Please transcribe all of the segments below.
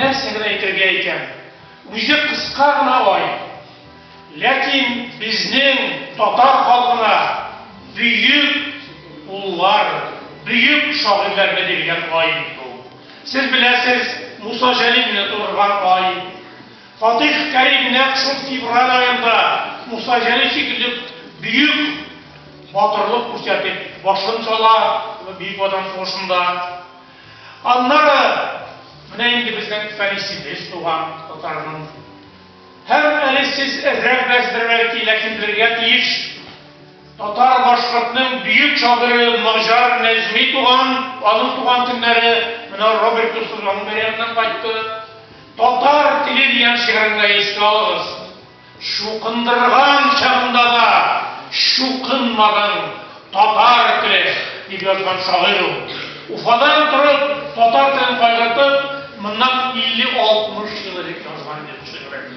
нәрсені әйтергә икән. Үзе кыска гына ай. Ләкин безнең татар халкына бөек уллар, бөек шагыйрьләр биргән ай бу. Сез беләсез, Муса Җәлилне турган ай. Фатих Кәрим нәкъ шул февраль аенда Муса Җәлил шикелле бөек батырлык күрсәтеп башын сала бөек ватан сугышында. Аннары менә инде безнең фәнисебез туган татарның. Һәм әле сез әзрәк бәздер бәлки, ләкин белергә тиеш. Татар башкортның бөек шагыйре Мағжар Нәҗми туган, аның туган көннәре менә Роберт Усман бәйрәмнән кайтты. Татар теле дигән шигыренә искә алыгыз. Шукындырган чагында да шукынмаган татар теле дип язган шагыйрь ул. Уфадан торып, татар телен кайгыртып, моннан 50-60 ел элек язган дип шигырь.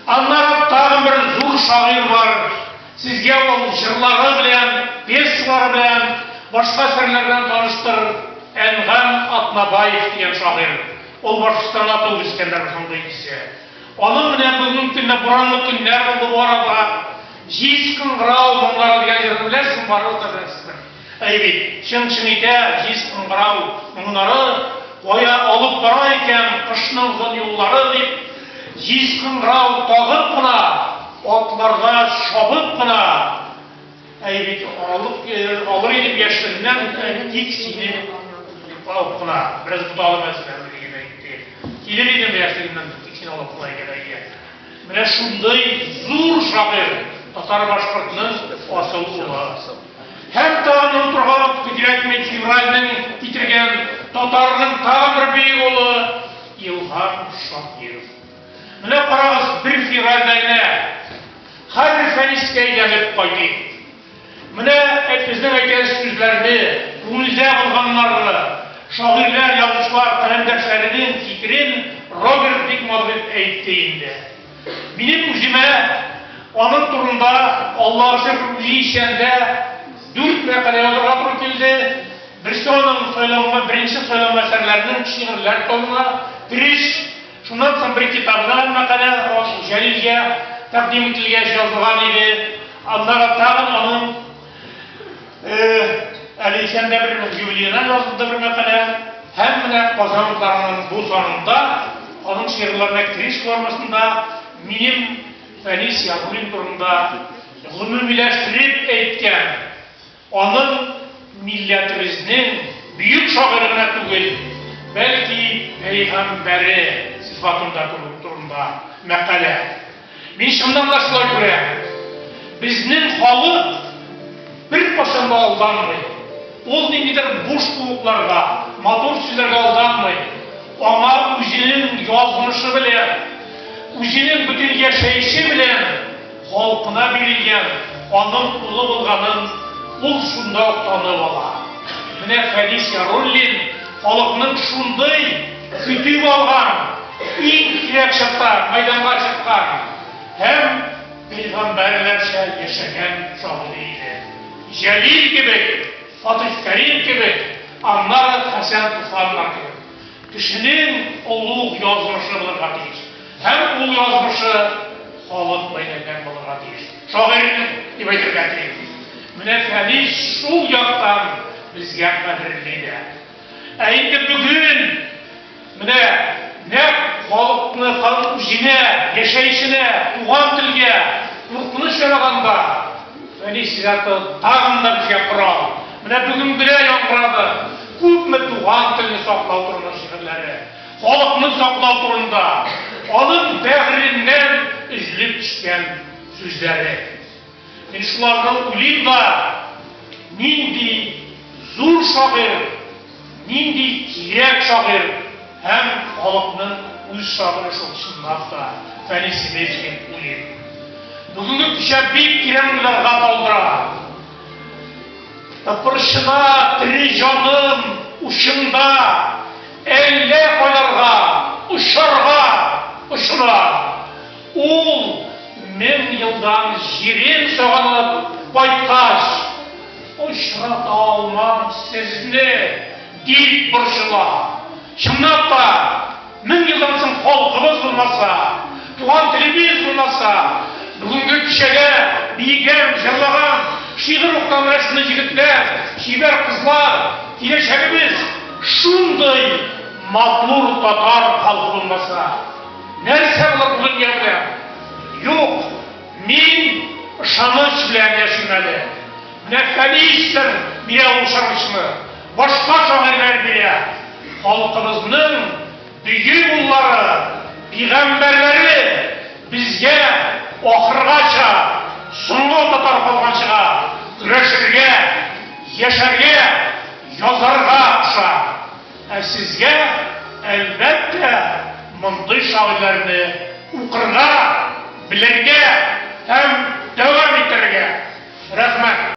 Аннары тагын бер зур шагыйрь бар. Сезгә ул җырлары белән, пьесалары белән, башка әсәрләрдән таныштыр. Әнгам Атнабаев дигән шагыйрь. Ул Башкортстанда туып үскәннәр шундый икесе. Аның менә бүгенге көндә буранлы көннәр булды бу арада. Җиз кыңгырау моңнары дигән җырны беләсез, барып торасыздар. Әйбит, чын-чын итә, җиз кыңгырау моңнары кая алып бара икән, кышның озын юллары дип, җиз кыңгырау тагып кына, атларга шабып кына, әйбит, алыр идем яшьлегеннән тик сине алып кына, бераз буталып мәсәлән дигән әйтте. Килер идем яшьлегеннән тик сине алып кына дигән. Менә шундый зур шагыйрь татар башкортның асыл улы. Һәм тагын утырган Федераль февральнең китергән татарның тагын бер бөек улы Илһам Шакиров. Менә карагыз, бер февральдә генә һәр фәнискә әйләнеп кайтты. Менә безнең әйткән сүзләрне, күңелдә булганнарны, шагыйрьләр, язучылар, каләмдәшләренең фикерен Роберт Дикмалов әйтте инде. Минем үземә аның турында Аллаһ ишәндә 4 мәкалә язарга туры килде. Берсе аның сөйләмгә, беренче сөйләм әсәрләренең шигырьләр томына кириш. Шуннан соң бер китапта мәкалә Җәлилгә тәкъдим ителгән язылган иде. Аннары тагын аның Әлисәндә бер юбилейна язылды бер мәкалә. Һәм менә Казанлыларның бу санында аның шигырьләренә кириш формасында минем Фәнис Ягулин турында гомумиләштереп әйткән, аның милләтебезнең бөек шагыйренә түгел, бәлки пәйгамбәре сифатында турында мәкалә. Мин шуннан да шулай күрәм. Безнең халык бер кашан да алданмый. Ул ниндидер буш кулыкларга, матур сүзләргә алданмый. Аңа үзенең язмышы белән, үзенең бүтән яшәеше белән халкына бирелгән, аның улы булганын ул шунда ук танып ала. Менә Фәнис Яруллин халыкның шундый көтүп алган, иң кирәк чакта мәйданга чыккан һәм пәйгамбәрләрчә яшәгән шагыйрь иде. Җәлил кебек, Фатих Кәрим кебек, аннары Хәсән Туфаннар кебек. Кешенең улуг язмышы булырга тиеш. Һәм ул язмышы халык бәйләнгән булырга тиеш. Шагыйрь дип әйтергә тиеш. Менә Фәнис шул яктан безгә кадерле дә. Ә инде бүген менә нәкъ халыкны халык үзенә, яшәешенә, туган телгә куркыныч яраганда Фәнис заты тагын да безгә корал. Менә бүген белә яңгырады. Күпме туган телне саклау турында шигырьләре, халыкны саклау турында, аның бәгыреннән излеп төшкән сүзләре. Мин шуларны уйлыйм да, нинди зур шагыйрь, нинди кирәк шагыйрь һәм халыкның үз шагыйре шул чынлап та Фәнисебез дип уйлыйм. Бүгенге кичә бик кирәк уйларга талдыра. Тыпыршына тере җаным ушында, әллә кайларга, ұшыра. Ул 1000 елдан җирен саганып кайткач, очрата алмам сезне дип борчыла. Чынлап та 1000 елдан баса, бүгінгі кешегі биген, жырлаған, шиғыр оқыған рәсімді жігітлер, шебер қызлар, келешегіміз шундай матлур татар халқы болмаса, нәрсе болар бұл дүниеде? Yok, min ышаныч белән яшимәде. Нәфәлистер бирә ул шаркышны, башка шагыйрьләр бирә. Халкыбызның бөек уллары, пигамбәрләре безгә ахыргача, соңгы татар калганчыга көрәшергә, яшәргә, язарга куша. Ә сезгә әлбәттә мондый шагыйрьләрне укырга, белергә һәм дәвам итәргә. Рәхмәт.